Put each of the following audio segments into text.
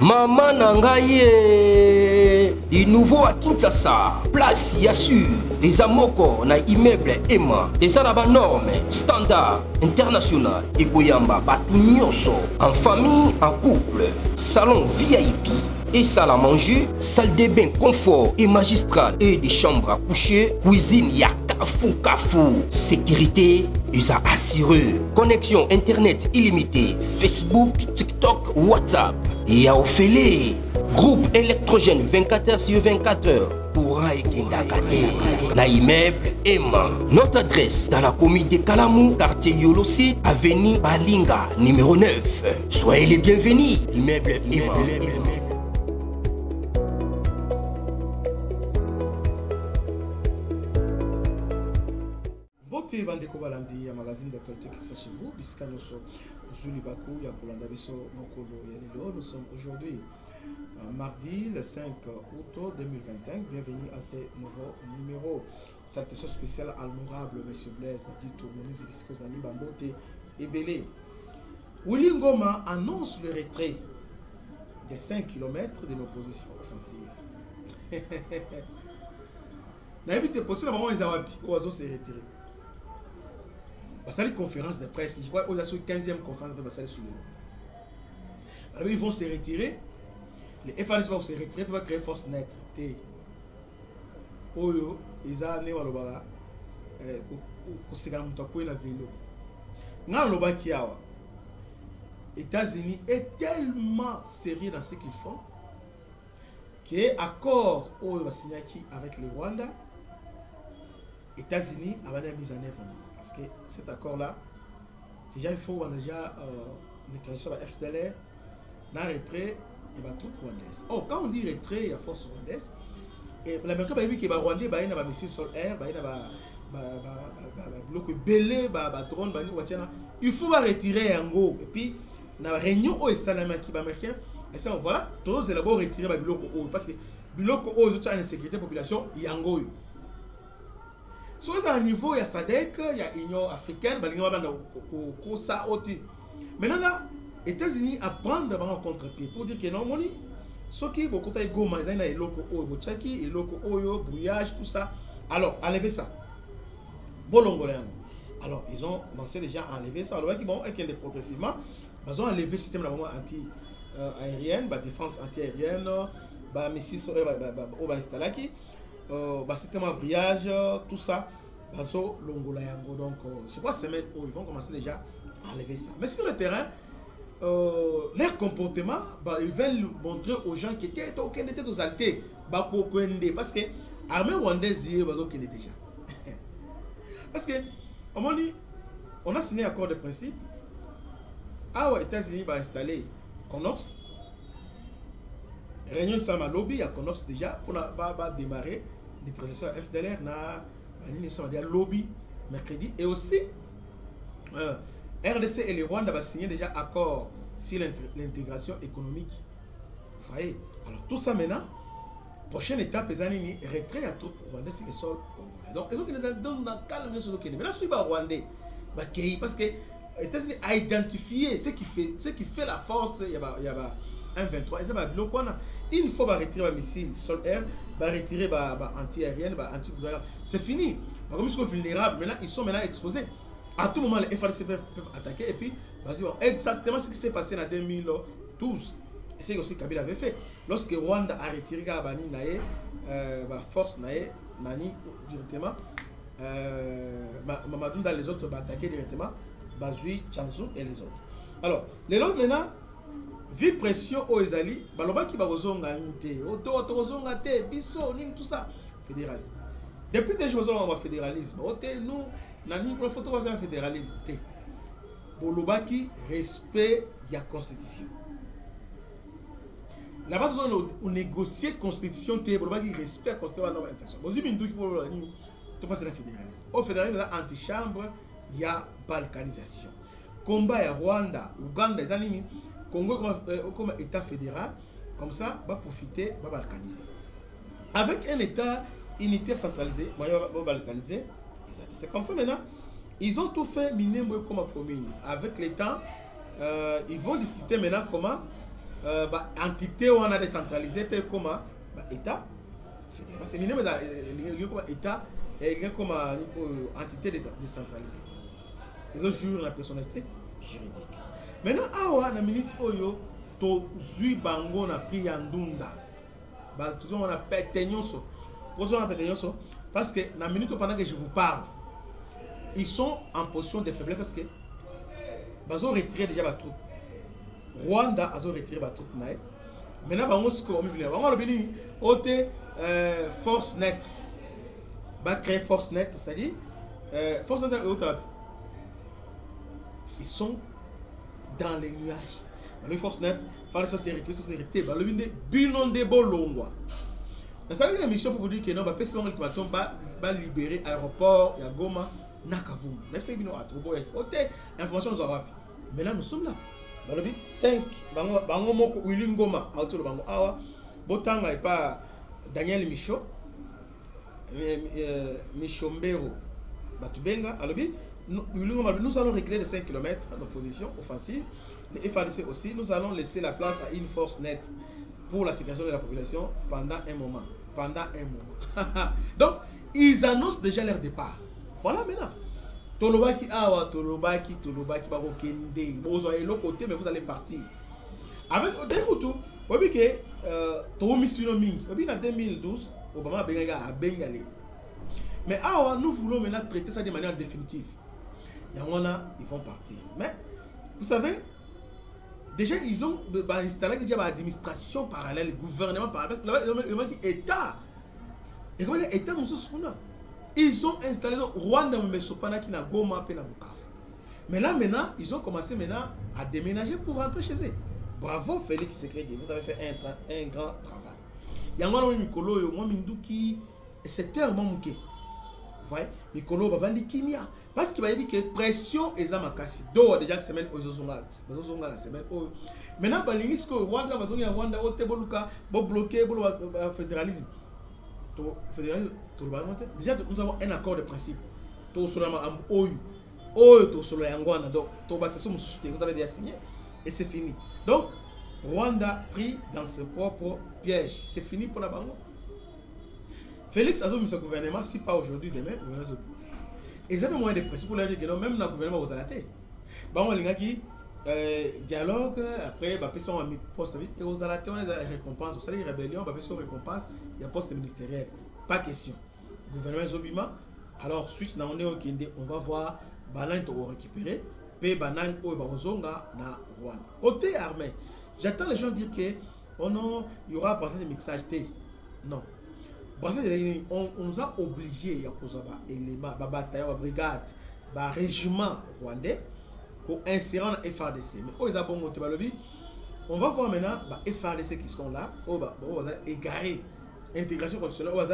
Maman Nangaye, du nouveau à Kinshasa, place Yassur, des amoko na immeuble Emma, des arabes normes, standard, international, et Goyamba, Batunyoso, en famille, en couple, salon VIP. Et salle à manger, salle de bain confort et magistral et des chambres à coucher, cuisine ya kafou, sécurité, ils a assuré, connexion internet illimitée, Facebook, TikTok, WhatsApp, et à Ophélie, groupe électrogène 24h/24h, courant et Kindakate, na immeuble Emma. Notre adresse dans la commune de Kalamou, quartier Yolosid, avenue Balinga, numéro 9. Soyez les bienvenus, immeuble Emma. Bandeko balandi ya magazine d'actualité qui s'est chez vous bisika noso Zuli Bakou ya kolanda biso mokolo ya lelo. Nous sommes aujourd'hui mardi le 5 août 2025. Bienvenue à ce nouveau numéro. Salutations spéciale à l'honorable monsieur Blaise Dito Moïse Biskozani Bambote et Belé. Willy Ngoma annonce le retrait des 5 km de l'opposition offensive. N'habite possible à moment ils ont se retirer. C'est une conférence de presse, je crois qu'ils sont 15e conférence de presse sur le nom. Alors ils vont se retirer, les FNS vont se retirer pour créer force nette. Oyo, ils ont né au Loba, au Ségal Moutakou et la vélo. Dans le Loba Kiawa, États-Unis est tellement sérieux dans ce qu'ils font que l'accord Oyo va signer avec le Rwanda, États-Unis a mis en œuvre. Parce que cet accord-là, déjà il faut déjà une transition à la FDLR, dans le retrait et la troupe rwandaise. Oh, quand on dit retrait, il y a force rwandaise. Et l'Américain va dire que les Rwandais, il y a des missiles sur air, il y a des blocs belés, des drones, il faut retirer en gros. Et puis, dans la réunion au État américain, voilà, tous les d'abord retirer les blocs haut. Parce que les blocs haut, ils ont une sécurité de la population, il y a un go. Sur un niveau, il y a SADC, il y a l'Union africaine, il y a maintenant, les États-Unis apprennent à contre-pied pour dire que non, ceux qui ont des gommes, ils ont des locaux, des locaux, brouillage, tout ça. Alors, enlevez ça. Alors, ils ont commencé déjà à enlever ça. Alors, ils ont progressivement, ils ont enlevé le système anti-aérien, la défense anti-aérienne, les missiles installés. Système à brillage, tout ça, donc je crois que semaine où ils vont commencer déjà à enlever ça. Mais sur le terrain, leur comportement, ils veulent montrer aux gens qui étaient aux altés, parce que l'armée rwandaise est déjà. Parce que, on a signé un accord de principe, aux États-Unis va installer CONOPS, réunion Sama Lobby à CONOPS déjà pour démarrer les transactions à FDLR na lobby mercredi. Et aussi RDC et le Rwanda va signer déjà accord sur l'intégration économique. Vous voyez? Alors tout ça maintenant, prochaine étape, les années retrait à troupes rwandais sur le sol congolais. Donc ils ont dans le calme de ce Kenya. Maintenant sur le Rwandais, parce que les États-Unis a identifié ce qui fait la force. Il y a un 23. Une fois va retirer les missiles sol-air, va retirer anti-aérienne, anti-aérienne. C'est fini. Comme ils sont vulnérables, maintenant ils sont exposés. À tout moment, les FARDC peuvent attaquer. Et puis, exactement ce qui s'est passé en 2012. Et c'est aussi Kabila avait fait. Lorsque Rwanda a retiré la force Nani directement, Mamadou dans les autres va attaquer directement, Bazui, Chanzu et les autres. Alors, les autres maintenant, vu pression aux Ezali, baloba qui va ozonga nte, otozonga te, biso, tout ça, fédéralisme. Depuis des jours on va fédéralisme. Nous, nani pour photo va faire fédéralisme te. Boloba qui respect la constitution. Là-bas on négocier constitution te, boloba qui respect la constitution dans l'intention. Bozi bindu qui pour tout passer la fédéralisme. Au fédéralisme anti-chambre, il y a balkanisation. Combat à Rwanda, Ouganda, les animés. Congo comme État fédéral, comme ça, va profiter, va balkaniser. Avec un État unitaire centralisé, va balkaniser. C'est comme ça maintenant. Ils ont tout fait Minembwe comme commune. Avec l'État, ils vont discuter maintenant comment entité on a décentralisé peut comme état parce que minimum comme état et comme entité décentralisée ils ont juré la personnalité juridique maintenant awa na minute oyo to zui bango na pri yandunda ba toujours on a pété nyonso parce que na minute pendant que je vous parle ils sont en position de faiblesse parce que ils ont retiré déjà la troupe. Rwanda a retiré la troupe. Maintenant, force net. Créer force net, c'est-à-dire force net ils sont dans les nuages. Les forces net, il faut se retirer. C'est une mission pour vous dire que non, l'ultimatum va libérer l'aéroport, il y a Goma, Nakavoum. Même si nous avons information nous avons. Maintenant nous sommes là. Dans le 5, bango moko Wilingoma, autour de bango awa, botanga et pas Daniel Michaud, Michombero, Batubenga, alobi, nous allons reculer de 5 km en opposition offensive. Les FADC aussi, nous allons laisser la place à une force nette pour la sécurité de la population pendant un moment. Donc, ils annoncent déjà leur départ. Voilà maintenant. Tolobaki awa, Tolobaki, bako kende. Vous avez l'autre côté, mais vous allez partir. Avec d'un coup, vous voyez que Tomi Swinoming, en 2012, Obama a Bengalé. Mais awa, nous voulons maintenant traiter ça de manière définitive. Il y en a, ils vont partir. Mais, vous savez, déjà, ils ont installé déjà l'administration parallèle, le gouvernement parallèle, l'État. Et comment l'État nous a ils ont installé Rwanda, mais Sopana qui n'a Goma, Pena Bukavu. Mais là, maintenant, ils ont commencé maintenant à déménager pour rentrer chez eux. Bravo Félix Tshisekedi, vous avez fait un grand travail. Il y a un Mikolo, moi Minduki, c'est tellement mouké. Vous voyez, Mikolo va vendre Kimia. Parce qu'il va dire que pression est à ma casse. Donc, déjà, semaine aux Ozonga, la semaine. Maintenant, il y a Rwanda, Rwanda, bloqué le fédéralisme. Déjà, nous avons un accord de principe. Vous avez déjà signé et c'est fini. Donc, Rwanda pris dans ses propres pièges. C'est fini pour la Bango. Félix a mis ce gouvernement, si pas aujourd'hui, demain, ils avaient moins de pression pour leur dire que non, même le gouvernement vous a raté. Bon, les gars qui dialogue, après, ils ont mis poste et aux alatés, on les récompense. Vous savez, rébellion, ils ont récompense, il y a poste ministériel. Pas question. Gouvernement Zobima, alors, suite na on va voir, Banan to récupérer, P Banan ou Barozonga na Rwanda. Côté armée, j'attends les gens dire que oh non, il y aura un passage de mixage T. Non. On nous a obligés à éléments, à bataille, à brigade, à régiment rwandais, pour insérer en FARDC. Mais ils ont monté le on va voir maintenant les FARDC qui sont là, on va égarer l'intégration constitutionnelle, on va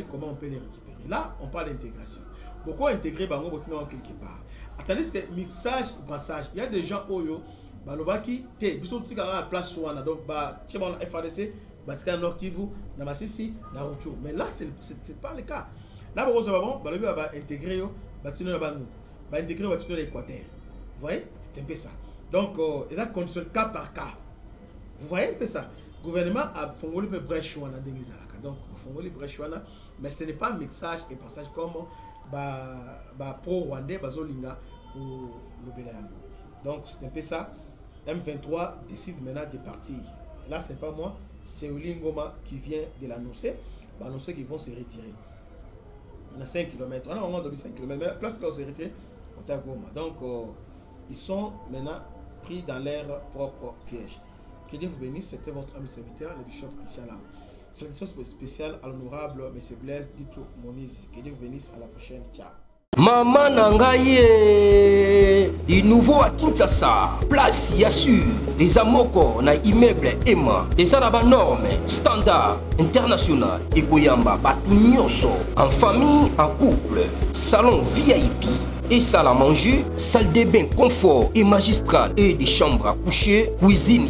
comment on peut les récupérer. Là, on parle d'intégration. Pourquoi intégrer Bango Botina quelque part? Attendez, c'est mixage, brassage. Il y a des gens Oyo, Balobaki, T, ils sont tous à la place Souana, donc FARDC. Nord Kivu, Namasisi, Naruchu. Mais là, ce n'est pas le cas. Là, on va intégrer l'Équateur. Vous voyez? C'est un peu ça. Donc, il y a une condition cas par cas. Vous voyez un peu ça? Le gouvernement a fondé le Brechouana. Donc, fondé le Brechouana, mais ce n'est pas un mixage et passage comme pro-rwandais, Bazolinga ou le Bélayano. Donc, c'est un peu ça. M23 décide maintenant de partir. Là, ce n'est pas moi. C'est Wilingoma qui vient de l'annoncer. Annoncer qu'ils vont se retirer. On a 5 km. On a vraiment donné 5 km. Mais la place là où se retirer, on est à Goma. Donc, ils sont maintenant pris dans leur propre piège. Que Dieu vous bénisse. C'était votre ami serviteur, le bishop Christian Lam. Salutation spéciale à l'honorable M. Blaise Dito Moniz. Que Dieu vous bénisse. À la prochaine. Ciao. Maman Nangaye, du nouveau à Kinshasa, place Yassur, des amoko na immeuble Emma, des arabes normes, standard, international, et Goyamba, Batunyoso, en famille, en couple, salon VIP, et salle à manger, salle de bain confort et magistral, et des chambres à coucher, cuisine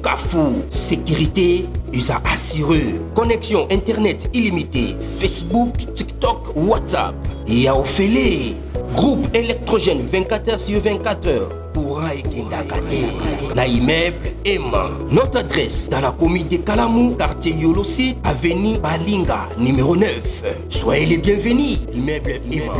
Kafou, sécurité, ils ont assuré, connexion internet illimitée, Facebook, TikTok, WhatsApp. Et à Ophélie, Groupe électrogène 24 heures sur 24 heures. Courant et Kendakate. Na immeuble Emma. Notre adresse dans la commune de Kalamou, quartier Yolosi, avenue Balinga, numéro 9. Soyez les bienvenus. Immeuble Emma.